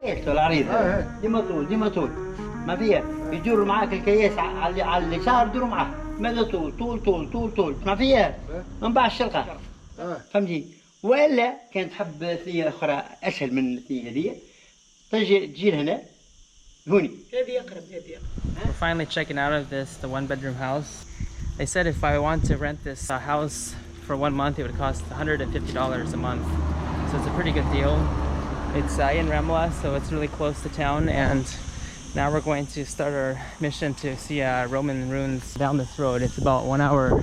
العريض ديما طول ما فيها. يدور معاك الكياس على اليسار، دور معاه ماذا طول ما فيها. من بعد الشلقة فهمتي. ولا كان تحب ثية أخرى أسهل من الثية هذه تجي لهنا هوني. We're finally checking out of the one-bedroom house. They said if I want to rent this house for 1 month, it would cost $150 a month. So it's a pretty good deal. It's in Ramla, so it's really close to town, and now we're going to start our mission to see Roman ruins down this road. It's about 1 hour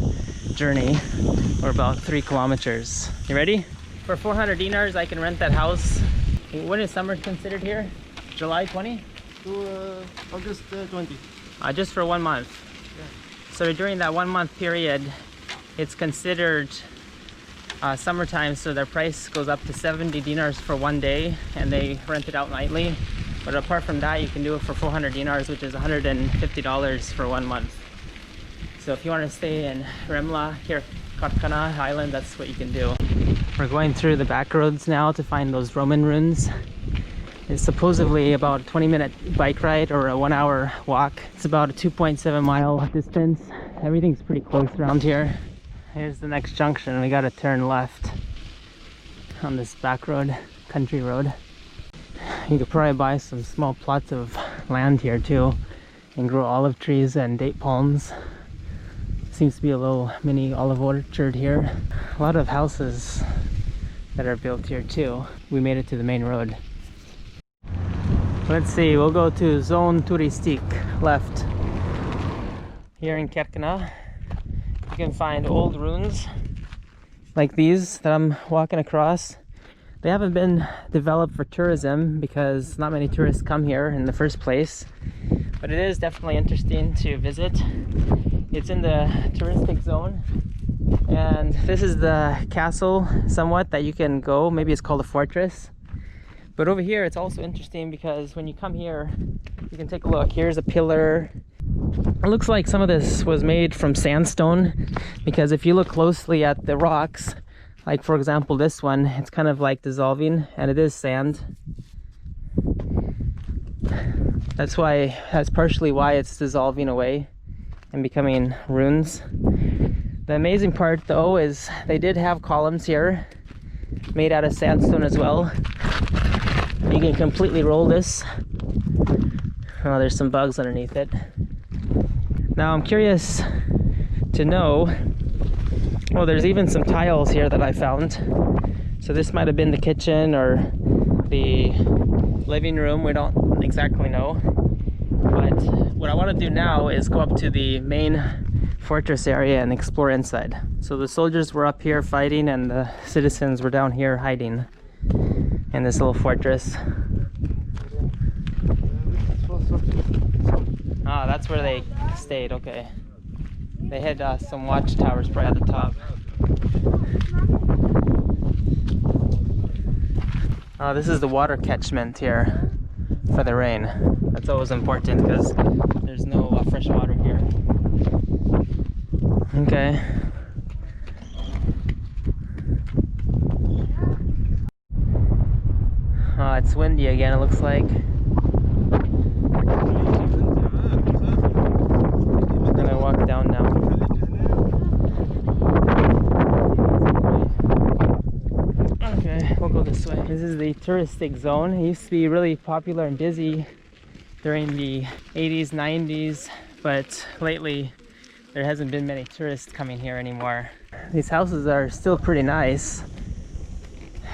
journey, or about 3 kilometers. You ready? For 400 dinars, I can rent that house. When is summer considered here? July 20? To August 20. Just for 1 month. Yeah. So during that 1 month period, it's considered summertime, so their price goes up to 70 dinars for 1 day, and they rent it out nightly. But apart from that, you can do it for 400 dinars, which is $150 for 1 month. So if you want to stay in Remla, here, Kerkennah Island, that's what you can do. We're going through the back roads now to find those Roman ruins. It's supposedly about a 20-minute bike ride or a 1 hour walk. It's about a 2.7 mile distance. Everything's pretty close around here. Here's the next junction. We gotta turn left on this back road, country road. You could probably buy some small plots of land here too and grow olive trees and date palms. Seems to be a little mini olive orchard here. A lot of houses that are built here too. We made it to the main road. Let's see, we'll go to Zone Touristique, left. Here in Kerkennah, you can find old ruins like these that I'm walking across. They haven't been developed for tourism because not many tourists come here in the first place, but it is definitely interesting to visit. It's in the touristic zone, and this is the castle somewhat that you can go. Maybe it's called a fortress. But over here it's also interesting because when you come here, you can take a look. Here's a pillar. It looks like some of this was made from sandstone, because if you look closely at the rocks, like for example this one, it's kind of like dissolving, and it is sand. That's partially why it's dissolving away and becoming ruins. The amazing part though is they did have columns here made out of sandstone as well. You can completely roll this. Oh, there's some bugs underneath it. Now I'm curious to know, well, there's even some tiles here that I found. So this might have been the kitchen or the living room, we don't exactly know. But what I want to do now is go up to the main fortress area and explore inside. So the soldiers were up here fighting and the citizens were down here hiding in this little fortress. Ah, that's where they stayed, okay. They had some watchtowers right at the top. Oh, this is the water catchment here for the rain. That's always important because there's no fresh water here. Okay. Oh, it's windy again, it looks like. I'm gonna walk down now. Okay, we'll go this way. This is the touristic zone. It used to be really popular and busy during the 80s, 90s, but lately there hasn't been many tourists coming here anymore. These houses are still pretty nice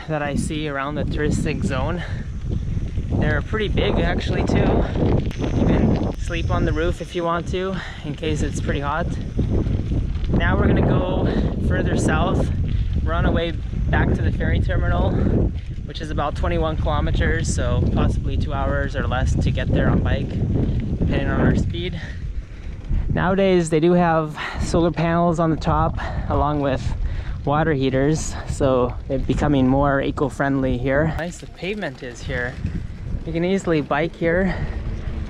that I see around the touristic zone. They're pretty big actually too. You can sleep on the roof if you want to, in case it's pretty hot. Now we're gonna go further south. We're on our way back to the ferry terminal, which is about 21 kilometers, so possibly 2 hours or less to get there on bike, depending on our speed. Nowadays they do have solar panels on the top along with water heaters, so they're becoming more eco-friendly here. Nice the pavement is here. You can easily bike here,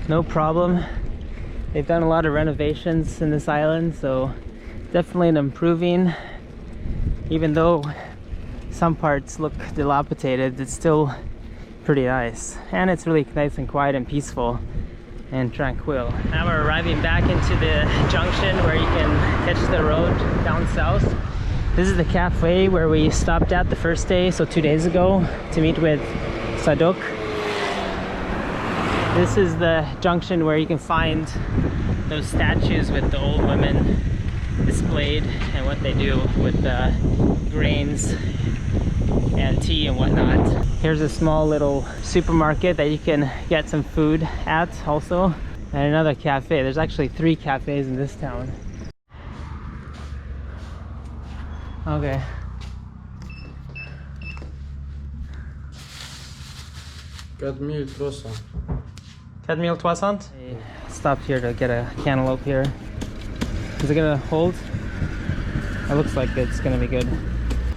no problem. They've done a lot of renovations in this island, so definitely an improving. Even though some parts look dilapidated, it's still pretty nice. And it's really nice and quiet and peaceful and tranquil. Now we're arriving back into the junction where you can catch the road down south. This is the cafe where we stopped at the first day, so 2 days ago, to meet with Sadok. This is the junction where you can find those statues with the old women displayed and what they do with the grains and tea and whatnot. Here's a small little supermarket that you can get some food at also, and another cafe. There's actually 3 cafes in this town. Okay. 4300. 4300? Stopped here to get a cantaloupe here. Is it gonna hold? It looks like it's gonna be good.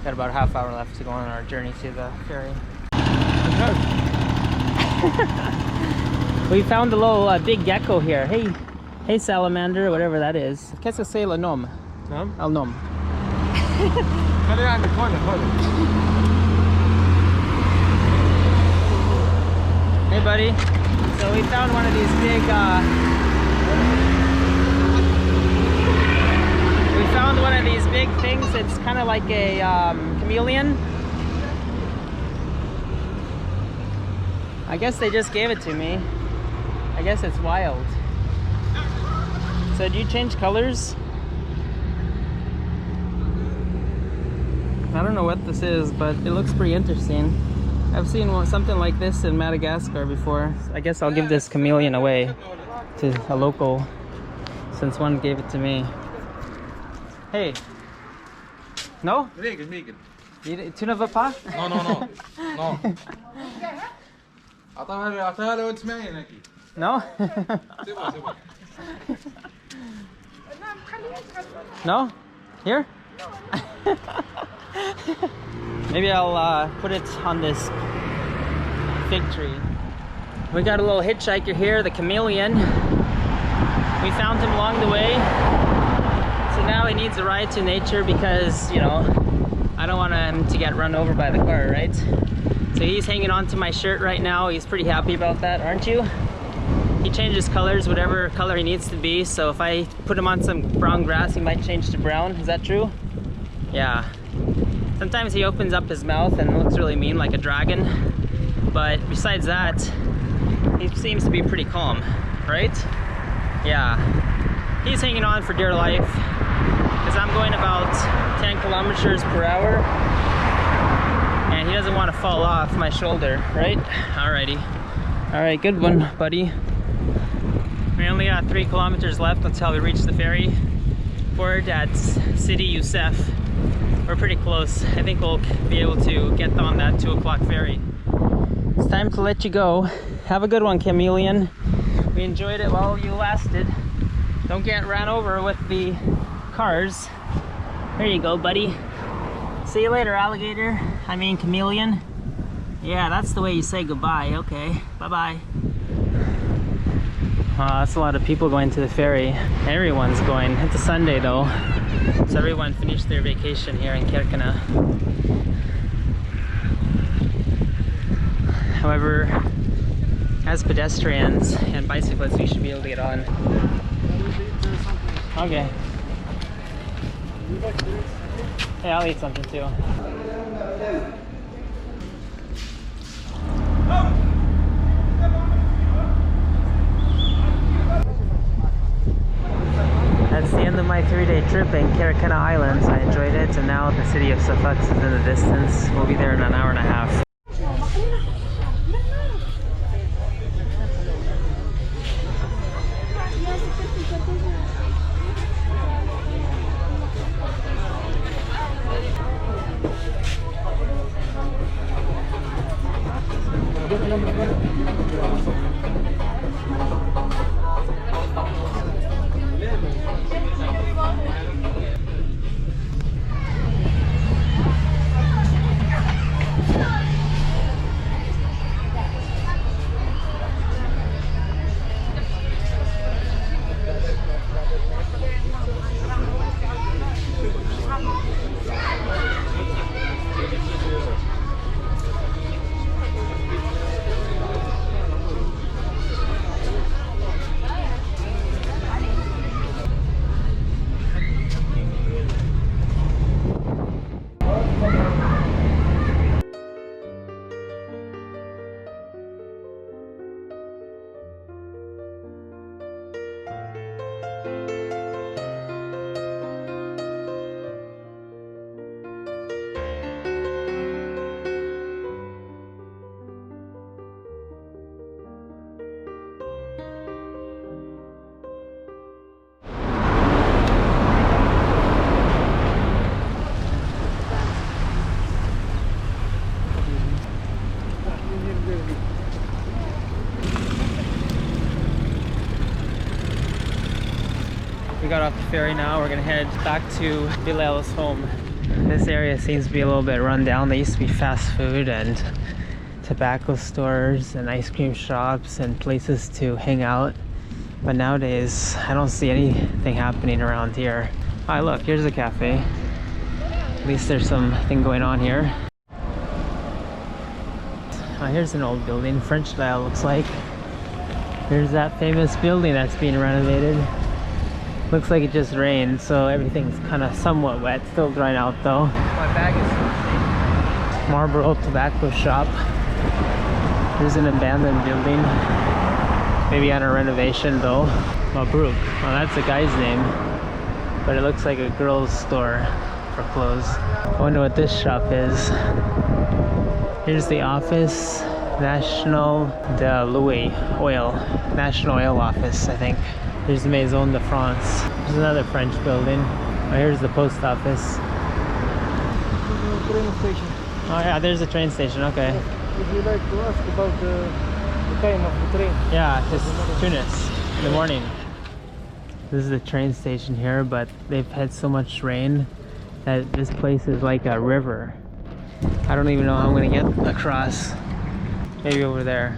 Got about a half hour left to go on our journey to the ferry. We found a little big gecko here. Hey salamander, whatever that is. Qu'est-ce que c'est le nom? نعم. El nom. خليه عندك هون هون. Hey buddy. So we found one of these big things. It's kind of like a chameleon. I guess they just gave it to me. I guess it's wild. So do you change colors? I don't know what this is, but it looks pretty interesting. I've seen something like this in Madagascar before. I guess I'll give this chameleon away to a local since one gave it to me. Hey. No? Vegan. Tu ne veux pas? No. أعطاها له وتسمعين أكيد. No? سيبها. No? Here? Maybe I'll put it on this fig tree. We got a little hitchhiker here, the chameleon. We found him along the way. So now he needs a ride to nature because, you know, I don't want him to get run over by the car, right? So he's hanging on to my shirt right now. He's pretty happy about that, aren't you? He changes colors, whatever color he needs to be. So if I put him on some brown grass, he might change to brown. Is that true? Yeah. Sometimes he opens up his mouth and looks really mean like a dragon. But besides that, he seems to be pretty calm, right? Yeah. He's hanging on for dear life because I'm going about 10 kilometers per hour. And he doesn't want to fall off my shoulder, right? Alrighty. Alright, good one, buddy. We only got 3 kilometers left until we reach the ferry port at City Youssef. We're pretty close. I think we'll be able to get on that 2 o'clock ferry. It's time to let you go. Have a good one, chameleon. We enjoyed it while you lasted. Don't get ran over with the cars. There you go, buddy. See you later, alligator. I mean, chameleon. Yeah, that's the way you say goodbye. Okay, bye-bye. That's a lot of people going to the ferry. Everyone's going. It's a Sunday though. So everyone finished their vacation here in Kerkennah. However, as pedestrians and bicyclists, we should be able to get on. Okay. Hey, I'll eat something too. That's the end of my 3-day trip in Kerkennah Islands. I enjoyed it, and now the city of Sfax is in the distance. We'll be there in an hour and a half. We got off the ferry now. We're gonna head back to Bilal's home. This area seems to be a little bit run down. There used to be fast food and tobacco stores and ice cream shops and places to hang out. But nowadays, I don't see anything happening around here. Ah, look, here's a cafe. At least there's something going on here. Here's an old building, French style looks like. Here's that famous building that's being renovated. Looks like it just rained, so everything's kind of somewhat wet. Still drying out though. My bag is still safe. Marlboro Tobacco Shop. Here's an abandoned building. Maybe on a renovation though. Mabruk. Well, that's a guy's name. But it looks like a girl's store for clothes. I wonder what this shop is. Here's the office. National de Louis Oil. National Oil Office, I think. Here's the Maison de France. There's another French building. Oh, here's the post office. Train station. Oh yeah, there's a train station, okay. Would you like to ask about the time of the train? Yeah, it's Tunis in the morning. This is the train station here, but they've had so much rain that this place is like a river. I don't even know how I'm gonna get across. Maybe over there.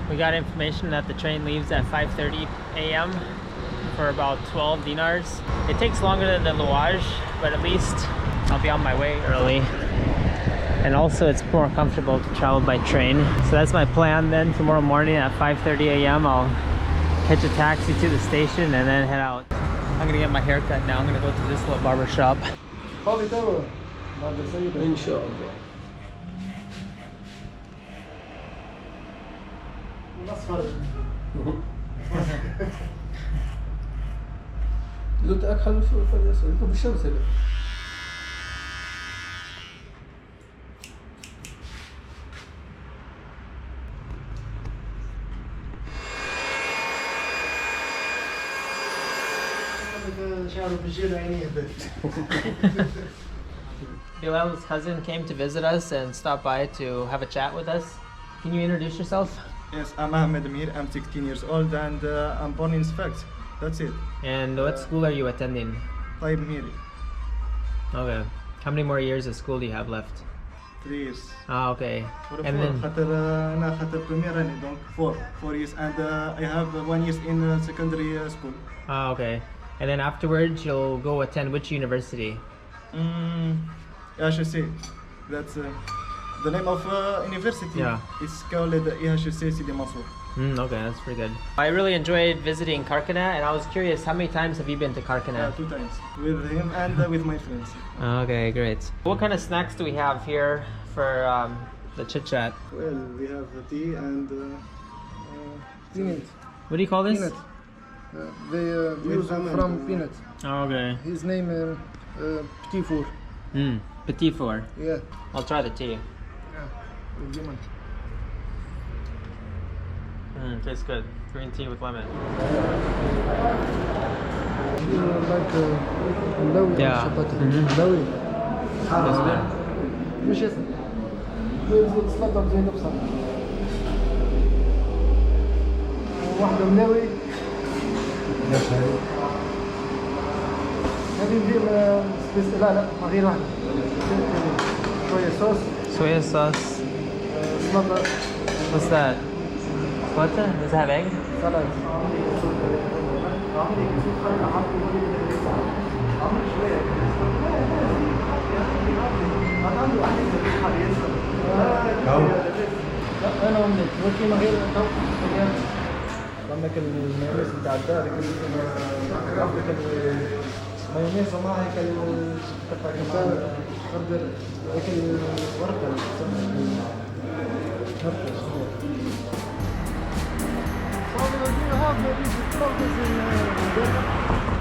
We got information that the train leaves at 5:30 a.m. for about 12 dinars. It takes longer than the Louage, but at least I'll be on my way early. And also it's more comfortable to travel by train. So that's my plan then. Tomorrow morning at 5:30 a.m. I'll catch a taxi to the station and then head out. I'm gonna get my hair cut now. I'm gonna go to this little barber shop. Inshallah. لو تأكل بالشمس هلا. Bilal's cousin came to visit us and stopped by to have a chat with us. Can you introduce yourself? Yes, I'm Ahmed Amir. I'm 16 years old and I'm born in Sfax. That's it. And what school are you attending? طيب ميري. Okay. How many more years of school do you have left? 3 years. Ah, okay. And then خاطر أنا خاطر premier راني donc 4 years and I have 1 year in secondary school. ah, okay. And then afterwards you'll go attend which university? IHC. That's the name of university. Yeah. It's called IHC Sidi Mansour. Okay, that's pretty good. I really enjoyed visiting Kerkennah, and I was curious, how many times have you been to Kerkennah? 2 times with him and with my friends. Okay, great. What kind of snacks do we have here for the chit chat? Well, we have tea and Peanut. What do you call this? Peanut. They use from peanut. Oh, okay. His name Petit Four. Petit four. Yeah. I'll try the tea. Lemon. Tastes good. Green tea with lemon. Like ملوي Yeah. ملوي. Tastes good. مش اسم. بيزيد سلطة زي نفسها. واحدة ملوي. هذه ندير لا غير واحدة. شوية صوص. Soya sauce. سلطة. What's that? What? Does it have egg? سلطة. أنا ومنك وكي ما غير عندك المايونيز بتاع الدار عندك المايونيز ومعها هيك القطع كمان خردل هيك الورقة So do you have maybe progress in